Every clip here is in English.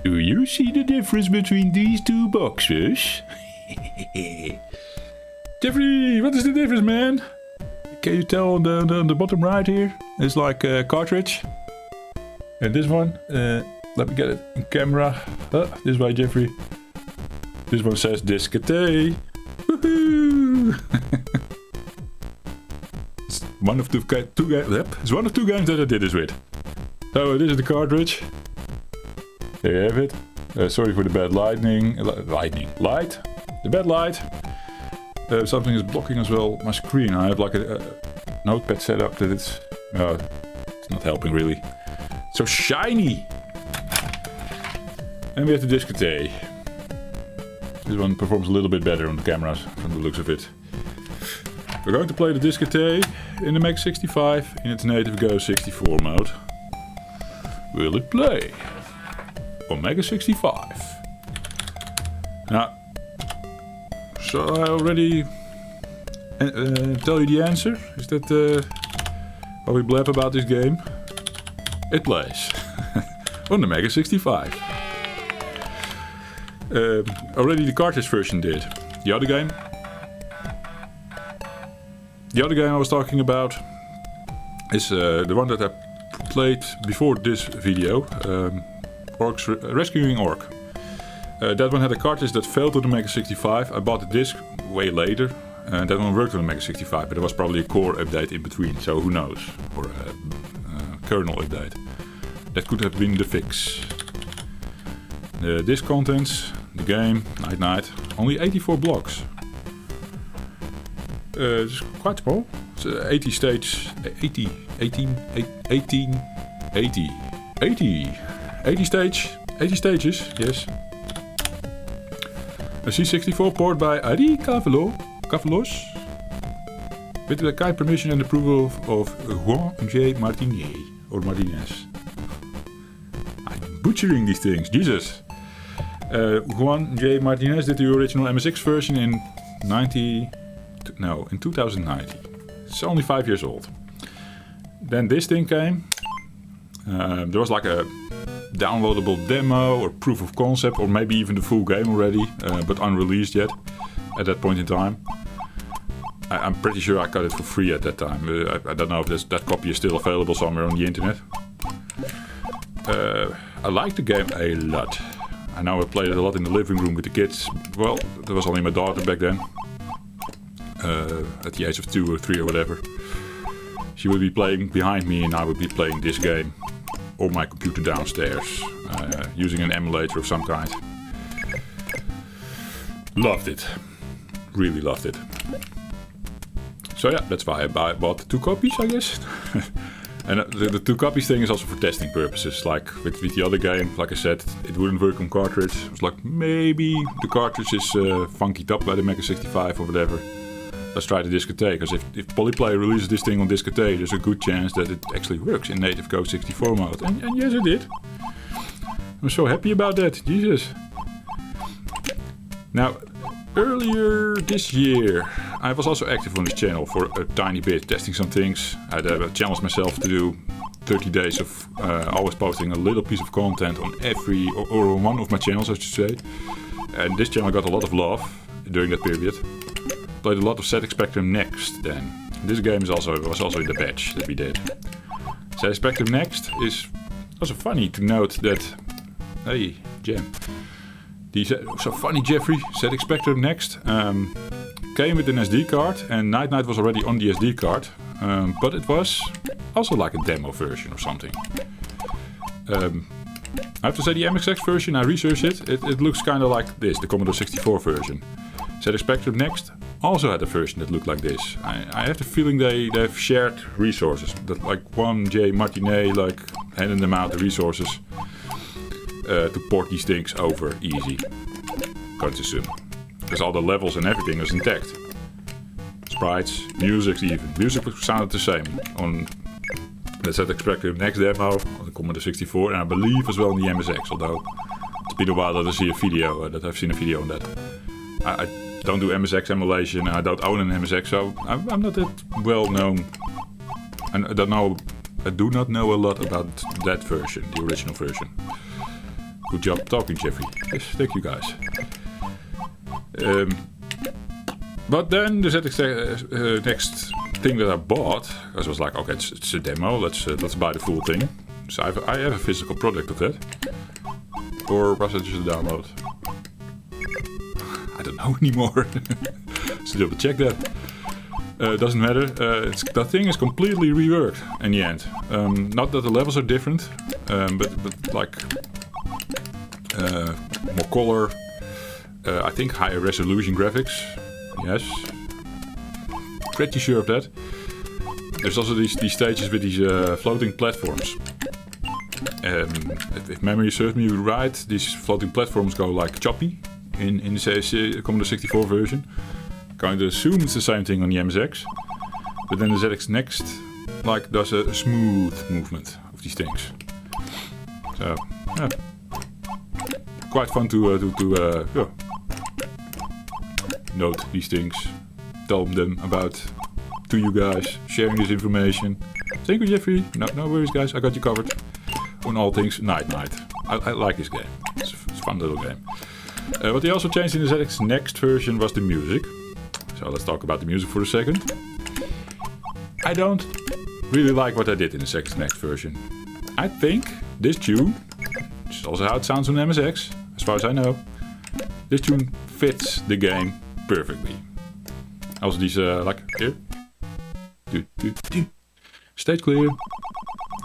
Do you see the difference between these two boxes? Jeffrey, what is the difference, man? Can you tell on the bottom right here? It's like a cartridge. And this one, let me get it in camera. This way, Jeffrey. This one says Discate. Woohoo! It's one of two games. It's one of two games that I did this with. So this is the cartridge. There you have it. Sorry for the bad light. The bad light. Something is blocking as well my screen. I have like a notepad set up that it's not helping really. So shiny. And we have the Discate. This one performs a little bit better on the cameras from the looks of it. We're going to play the Discate in the Mega 65 in its native Go 64 mode. Will it play on Mega 65? Now, shall I already tell you the answer? Is that what we blab about this game? It plays on the Mega 65. Already the cartridge version did. The other game I was talking about is the one that I played before this video, Rescuing Orc. That one had a cartridge that failed on the Mega 65. I bought the disc way later, and that one worked on the Mega 65, but there was probably a core update in between, so who knows, or a kernel update. That could have been the fix. The disc contents, the game, night, only 84 blocks. It's quite small. It's 80 stages, 80 stages, yes. A C64 port by Ari Cavalos, with the kind permission and approval of Juan J. Martinez. I'm butchering these things, Jesus. Juan J. Martinez did the original MSX version in 2090. It's only 5 years old. Then this thing came. There was like a downloadable demo or proof of concept, or maybe even the full game already, but unreleased yet at that point in time. I'm pretty sure I got it for free at that time. I don't know if that copy is still available somewhere on the internet. I like the game a lot. I know I played it a lot in the living room with the kids. Well, there was only my daughter back then. At the age of 2 or 3 or whatever. She would be playing behind me and I would be playing this game on my computer downstairs, using an emulator of some kind. Loved it. Really loved it. So yeah, that's why I bought the 2 copies, I guess. And the 2 copies thing is also for testing purposes. Like with the other game, like I said, it wouldn't work on cartridge. It was like, maybe the cartridge is funkied up by the Mega 65 or whatever. Let's try the Discate, because if Polyplay releases this thing on Discate, there's a good chance that it actually works in native Go 64 mode. And yes, it did. I'm so happy about that, Jesus. Now, earlier this year, I was also active on this channel for a tiny bit, testing some things. I challenged myself to do 30 days of always posting a little piece of content on every, or on one of my channels, I should say. And this channel got a lot of love during that period. Played a lot of ZX Spectrum Next then. This game was also in the batch that we did. ZX Spectrum Next is also funny to note that... Hey, Jam. So funny, Jeffrey. ZX Spectrum Next came with an SD card, and Night was already on the SD card. But it was also like a demo version or something. I have to say the MXX version, I researched it. It looks kind of like this, the Commodore 64 version. ZX Spectrum Next also had a version that looked like this. I have the feeling they've shared resources. That like Juan J. Martinez like handing them out the resources to port these things over easy. Can't assume. Because all the levels and everything was intact. Sprites, music even. Music sounded the same on the ZX Spectrum Next demo on the Commodore 64, and I believe as well on the MSX, although it's been a while that I've seen a video on that. I don't do MSX emulation, and I don't own an MSX, so I'm not that well known. And I do not know a lot about that version, the original version. good job talking, Jeffrey. Yes, thank you guys. But then the ZX next thing that I bought, because I was like, okay, it's a demo. Let's buy the full thing. So I have a physical product of that. Or was it just a download? I don't know anymore. So double check that. Doesn't matter. The thing is completely reworked in the end. Not that the levels are different, but like more color. I think higher resolution graphics. Yes. Pretty sure of that. There's also these stages with these floating platforms. If memory serves me right, these floating platforms go like choppy in the Commodore 64 version. Going to assume it's the same thing on the MSX, but then the ZX Next like does a smooth movement of these things. So yeah, quite fun to note these things, tell them about to you guys, sharing this information. Thank you, Jeffrey. No worries, guys. I got you covered on all things Night. I like this game. It's a fun little game. What they also changed in the ZX Next version was the music. So let's talk about the music for a second. I don't really like what I did in the ZX Next version. I think this tune, which is also how it sounds on MSX, as far as I know, this tune fits the game perfectly. Also these, like, here. Stage clear.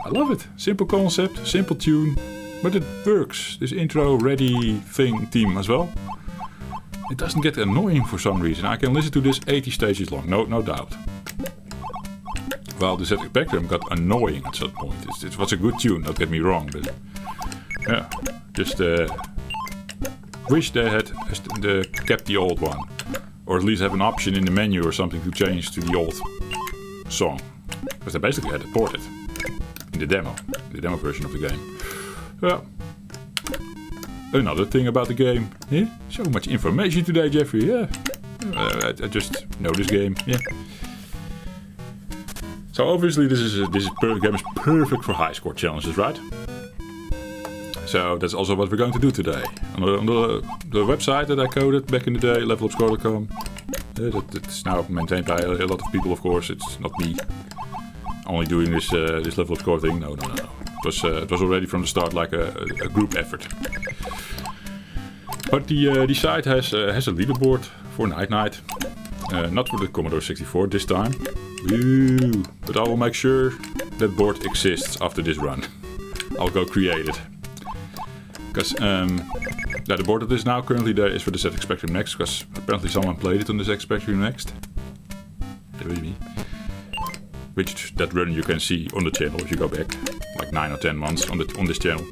I love it. Simple concept, simple tune, but it works. This intro ready theme as well. It doesn't get annoying for some reason. I can listen to this 80 stages long, no doubt. Well, the ZX Spectrum got annoying at some point. It was a good tune, don't get me wrong, but yeah, just wish they had kept the old one, or at least have an option in the menu or something to change to the old song, because they basically had it ported in the demo version of the game. Well. Another thing about the game. Yeah, so much information today, Jeffrey. Yeah, I just know this game. Yeah. So obviously this game is perfect for high score challenges, right? So that's also what we're going to do today. On the website that I coded back in the day, Lvlupscore.com. That's now maintained by a lot of people, of course. It's not me only doing this Lvlupscore thing. No. It was already from the start like a group effort. But the site has a leaderboard for Night. Not for the Commodore 64 this time. Woo. But I will make sure that board exists after this run. I'll go create it. Because the board that is now currently there is for the ZX Spectrum Next, because apparently someone played it on the ZX Spectrum Next. Which that run you can see on the channel if you go back like 9 or 10 months on this channel.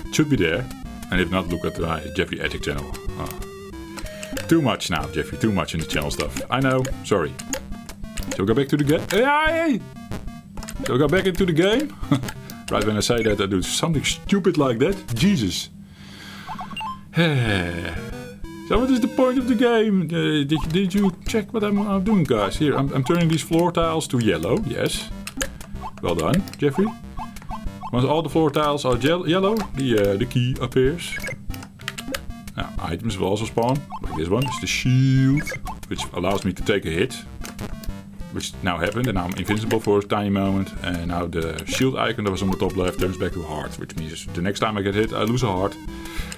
It should be there, and if not, look at my Jeffrey Attic channel. Too much now, Jeffrey, too much in the channel stuff. I know, sorry. Shall we go back to the game? Hey! Shall we go back into the game? Right when I say that, I do something stupid like that. Jesus. So what is the point of the game? Did you check what I'm doing, guys? Here, I'm turning these floor tiles to yellow. Yes. Well done, Jeffrey. Once all the floor tiles are yellow, the key appears. Now, items will also spawn, like this one. It's the shield, which allows me to take a hit. Which now happened, and now I'm invincible for a tiny moment. And now the shield icon that was on the top left turns back to heart, which means the next time I get hit, I lose a heart.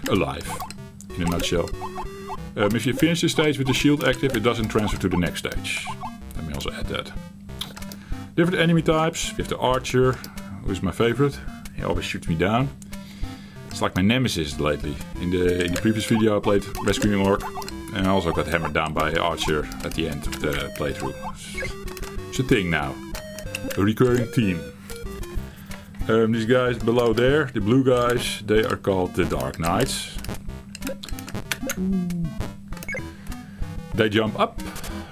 Alive, in a nutshell. If you finish the stage with the shield active, it doesn't transfer to the next stage. Let me also add that. Different enemy types. We have the archer, who is my favorite. He always shoots me down. It's like my nemesis lately. In the previous video I played Rescuing Orc, and I also got hammered down by Archer at the end of the playthrough. It's a thing now. A recurring theme. These guys below there, the blue guys, they are called the Dark Knights. They jump up,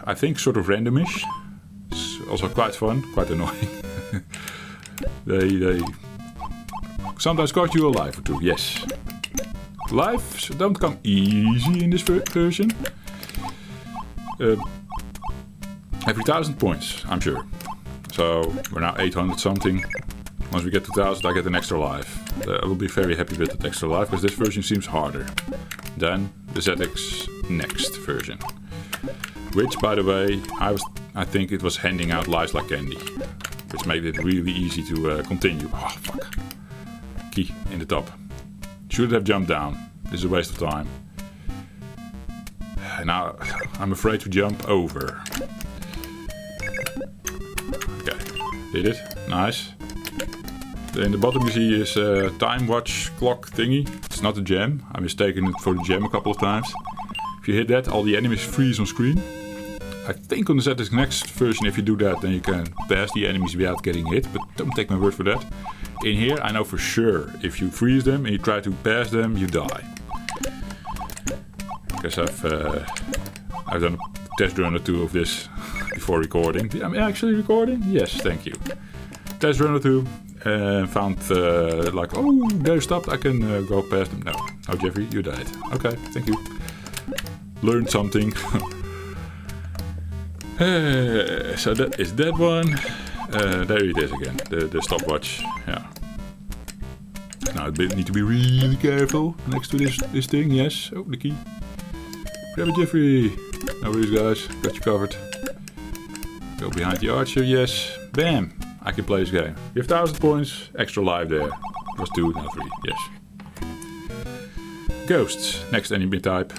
I think sort of randomish. It's also quite fun, quite annoying. They sometimes cost you a life or two, yes. Lives don't come easy in this version. Every 1000 points, I'm sure. So we're now 800 something. Once we get to 1000, I get an extra life. I will be very happy with that extra life, because this version seems harder than the ZX Next version. Which, by the way, I think it was handing out lives like candy. Which made it really easy to continue. Oh, fuck. Key in the top. Should have jumped down. This is a waste of time. Now, I'm afraid to jump over. Okay, did it. Nice. In the bottom you see is a time watch clock thingy. It's not a gem. I mistaken it for the gem a couple of times. If you hit that, all the enemies freeze on screen. I think on the ZX Next version, if you do that, then you can pass the enemies without getting hit. But don't take my word for that. In here, I know for sure, if you freeze them and you try to pass them, you die. Because I've done a test run or two of this before recording. I'm actually recording? Yes, thank you. Test run or two. Found like, oh, they stopped. I can go past them. No, Jeffrey, you died. Okay, thank you. Learned something. So that is that one. There it is again. The stopwatch. Yeah. Now I need to be really careful next to this thing. Yes. Oh, the key. Grab it, Jeffrey. No worries, guys. Got you covered. Go behind the archer. Yes. Bam. I can play this game. You have 1000 points. Extra life there. It was 2, now 3. Yes. Ghosts. Next enemy type.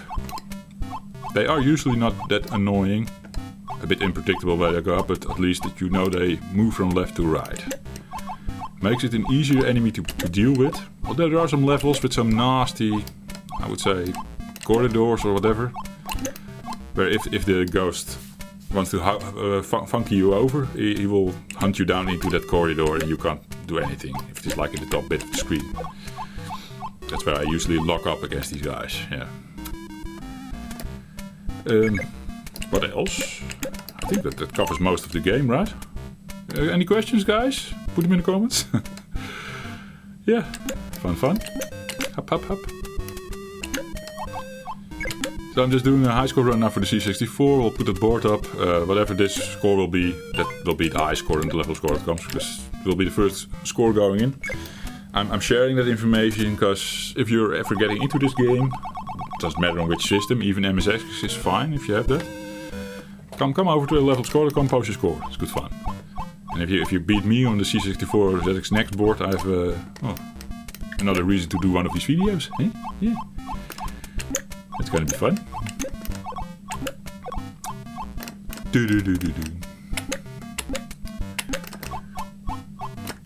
They are usually not that annoying. A bit unpredictable where they go up, but at least that you know they move from left to right. Makes it an easier enemy to deal with. Although there are some levels with some nasty, I would say, corridors or whatever. Where if the ghost wants to funky you over, he will hunt you down into that corridor and you can't do anything. If it's like in the top bit of the screen. That's where I usually lock up against these guys, yeah. What else? I think that covers most of the game, right? Any questions, guys? Put them in the comments. Yeah, fun. Hop, hop, hop. So I'm just doing a high score run now for the C64. We'll put the board up. Whatever this score will be, that will be the high score and the level score that comes, because it will be the first score going in. I'm sharing that information because if you're ever getting into this game, it doesn't matter on which system, even MSX is fine if you have that. Come over to the Lvlupscore, post your score. It's good fun. And if you beat me on the C64 ZX Next board, I have another reason to do one of these videos. Eh? Yeah. It's gonna be fun.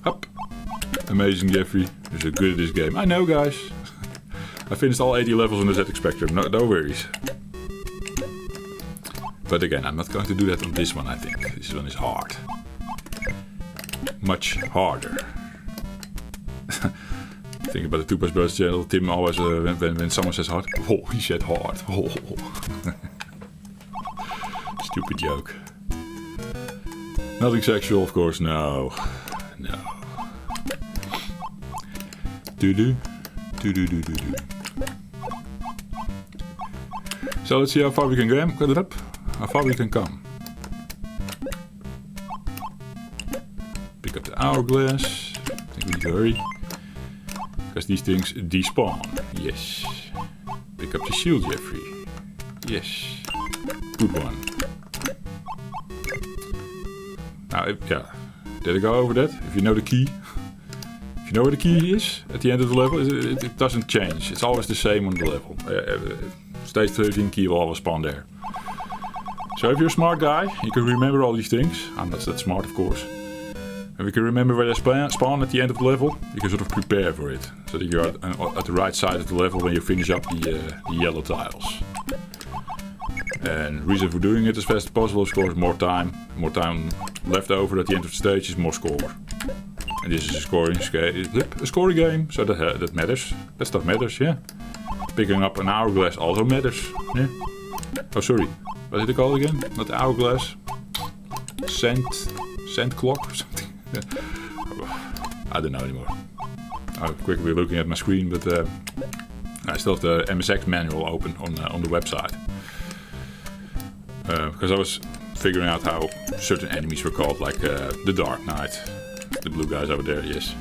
Up. Amazing, Jeffrey. You're so good at this game. I know, guys. I finished all 80 levels on the ZX Spectrum. No worries. But again, I'm not going to do that on this one, I think. This one is hard. Much harder. Think about the Two Push Brothers channel. Tim always, when someone says hard, oh, he said hard. Oh. Stupid joke. Nothing sexual, of course, no. Do. So let's see how far we can get up. How far we can come. Pick up the hourglass. I think we need to hurry. Because these things despawn. Yes. Pick up the shield, Jeffrey. Yes. Good one. Now, yeah. Did I go over that? If you know the key. If you know where the key is at the end of the level, it doesn't change. It's always the same on the level. Stage 13 key will always spawn there. So if you're a smart guy, you can remember all these things. I'm not that smart, of course. And we can remember where they spawn at the end of the level. You can sort of prepare for it. So that you're at the right side of the level when you finish up the yellow tiles. And the reason for doing it as fast as possible is, of course, more time. More time left over at the end of the stage is more score. And this is a scoring game, so that matters. That stuff matters, yeah. Picking up an hourglass also matters, yeah. Oh, sorry. What did it call again? Not the hourglass. Cent clock or something. I don't know anymore. I'm quickly looking at my screen, but I still have the MSX manual open on the website. Because I was figuring out how certain enemies were called, like the Dark Knight. The blue guys over there, yes.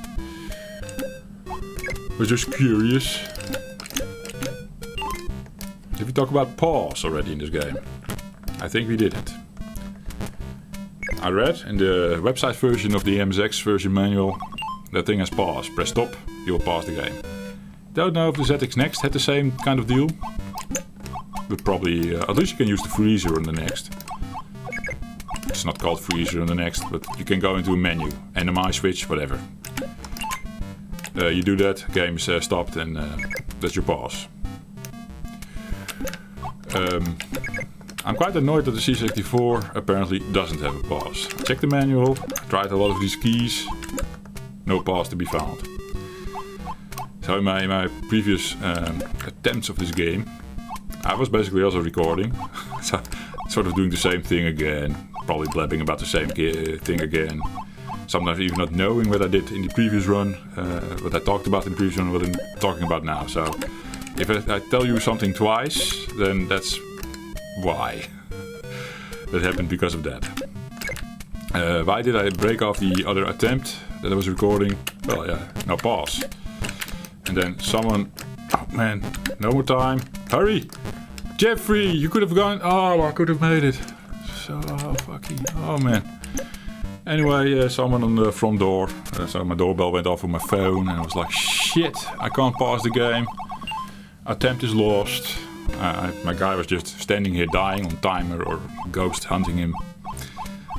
Was just curious. Did we talk about pause already in this game? I think we didn't. I read in the website version of the MSX version manual, that thing has pause. Press stop, you'll pause the game. Don't know if the ZX Next had the same kind of deal. But probably, at least you can use the freezer on the Next. It's not called freezer on the Next, but you can go into a menu. NMI switch, whatever. You do that, game is stopped, and that's your pause. I'm quite annoyed that the C64 apparently doesn't have a pause. Check the manual, tried a lot of these keys, no pause to be found. So in my previous attempts of this game, I was basically also recording, so sort of doing the same thing again, probably blabbing about the same thing again. Sometimes even not knowing what I did in the previous run, what I talked about in the previous run, what I'm talking about now. So if I tell you something twice, then that's why. That happened because of that. Why did I break off the other attempt that I was recording? Well, yeah, no pause. And then someone, oh man, no more time, hurry! Jeffrey, you could have gone, oh, I could have made it. So fucking, oh man. Anyway, someone on the front door, so my doorbell went off on my phone and I was like, shit, I can't pause the game. Attempt is lost. My guy was just standing here dying on timer or ghost hunting him.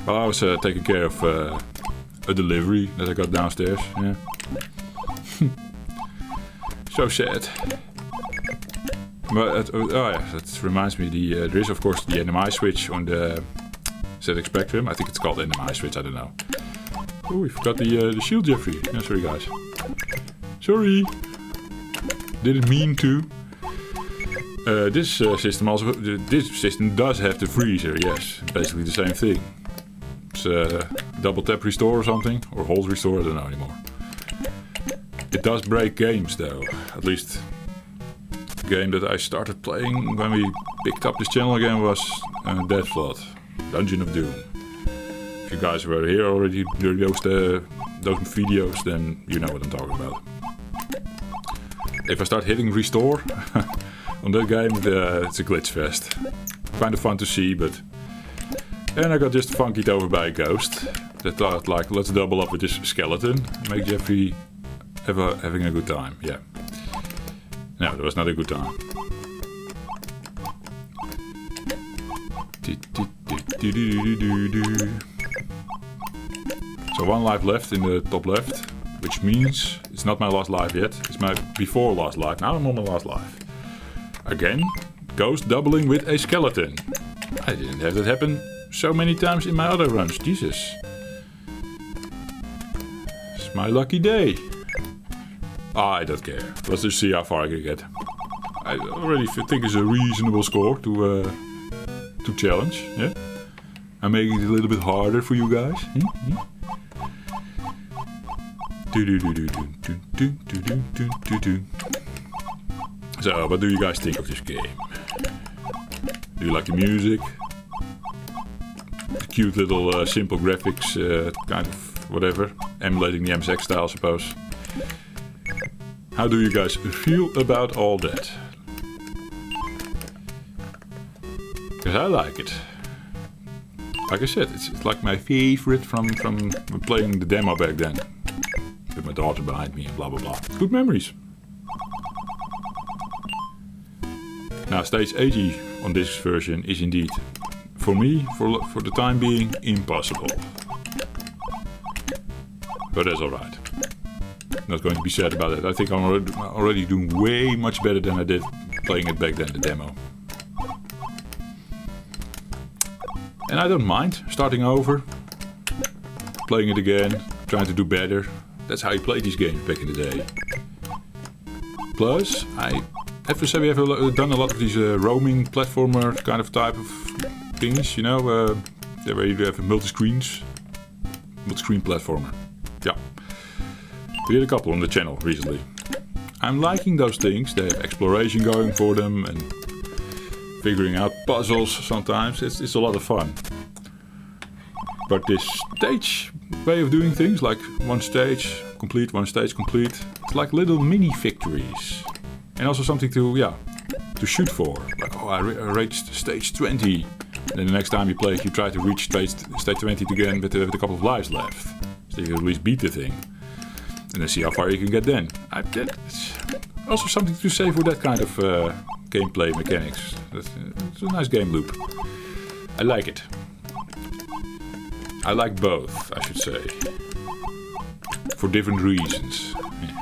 While I was taking care of a delivery that I got downstairs. Yeah. So sad. But oh yeah, that reminds me. There is of course the NMI switch on the ZX Spectrum. I think it's called NMI switch. I don't know. Oh, we forgot the shield, Jeffrey. Yeah, sorry guys. Sorry. Didn't mean to. This system also. This system does have the freezer. Yes, basically the same thing. It's double tap restore or something, or hold restore. I don't know anymore. It does break games though. At least the game that I started playing when we picked up this channel again was Dead Flood, Dungeon of Doom. If you guys were here already during those videos, then you know what I'm talking about. If I start hitting restore on that game, it's a glitch fest. Kind of fun to see, but... And I got just funkied over by a ghost that thought like, let's double up with this skeleton, make Jeffrey having a good time. Yeah. No, that was not a good time. So one life left in the top left, which means it's not my last life yet. It's my before last life. Now I'm on my last life. Again, ghost doubling with a skeleton. I didn't have that happen so many times in my other runs. Jesus. It's my lucky day. I don't care. Let's just see how far I can get. I already think it's a reasonable score to challenge. Yeah, I'm making it a little bit harder for you guys. So, what do you guys think of this game? Do you like the music? The cute little simple graphics, kind of whatever, emulating the MSX style, I suppose. How do you guys feel about all that? Because I like it. Like I said, it's like my favorite from playing the demo back then. With my daughter behind me and blah blah blah. Good memories. Now stage 80 on this version is indeed, for me, for the time being, impossible. But that's alright. Not going to be sad about it. I think I'm already doing way much better than I did playing it back then, the demo. And I don't mind starting over, playing it again, trying to do better. That's how you play these games back in the day. Plus, I have to say we have done a lot of these roaming platformer kind of type of things, you know, where you have multi-screen platformer. Yeah. We did a couple on the channel recently. I'm liking those things. They have exploration going for them and figuring out puzzles sometimes. It's a lot of fun. But this stage way of doing things, like one stage complete, it's like little mini victories. And also something to shoot for. Like, oh, I reached stage 20. And then the next time you play it, you try to reach stage 20 again with a couple of lives left. So you can at least beat the thing. And then see how far you can get then. It's also something to say for that kind of gameplay mechanics. It's a nice game loop. I like it. I like both, I should say. For different reasons. Yeah.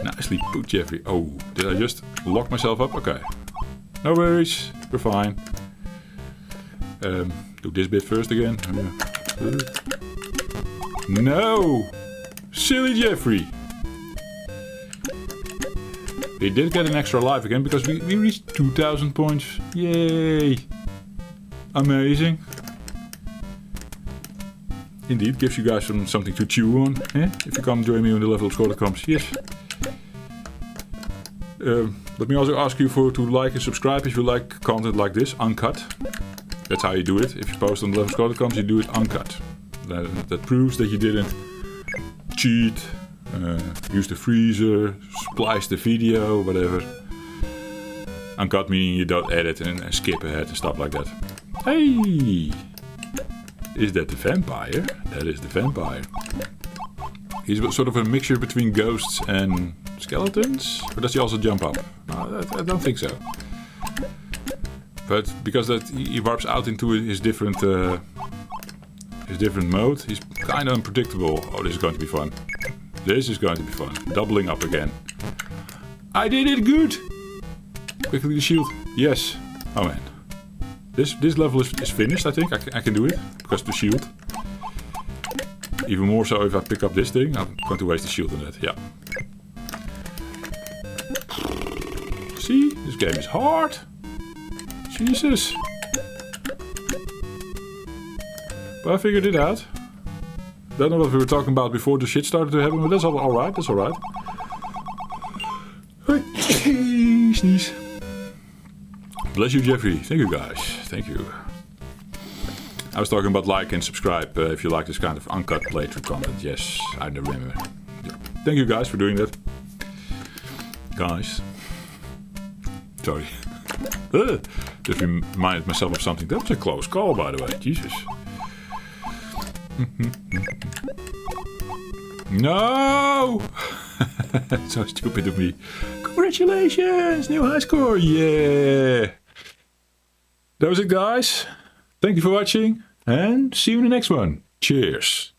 Nicely put, Jeffrey. Oh, did I just lock myself up? Okay. No worries. We're fine. Do this bit first again. No! Silly Jeffrey! We did get an extra life again because we reached 2000 points. Yay! Amazing. Indeed, gives you guys something to chew on. Eh? If you come join me on the Lvlupscore.com. Yes. Let me also ask you to like and subscribe if you like content like this, uncut. That's how you do it. If you post on Lvlupscore.com, you do it uncut. That proves that you didn't cheat, use the freezer, splice the video, whatever. Uncut meaning you don't edit and skip ahead and stuff like that. Hey! Is that the vampire? That is the vampire. He's sort of a mixture between ghosts and skeletons? Or does he also jump up? No, I don't think so. But because he warps out into his different mode, he's kind of unpredictable. Oh, this is going to be fun. This is going to be fun. Doubling up again. I did it good! Quickly the shield. Yes. Oh man. This level is finished, I think. I can do it. Because of the shield. Even more so if I pick up this thing. I'm going to waste the shield on that. Yeah. See? This game is hard. Jesus. But I figured it out. Don't know what we were talking about before the shit started to happen, but that's alright. That's alright. Sneeze. Bless you, Jeffrey. Thank you, guys. Thank you. I was talking about like and subscribe if you like this kind of uncut playthrough content. Yes, I remember. Yeah. Thank you, guys, for doing that. Guys. Sorry. Just reminded myself of something. That was a close call, by the way. Jesus. No! So stupid of me. Congratulations! New high score! Yeah! That was it, guys. Thank you for watching and see you in the next one. Cheers!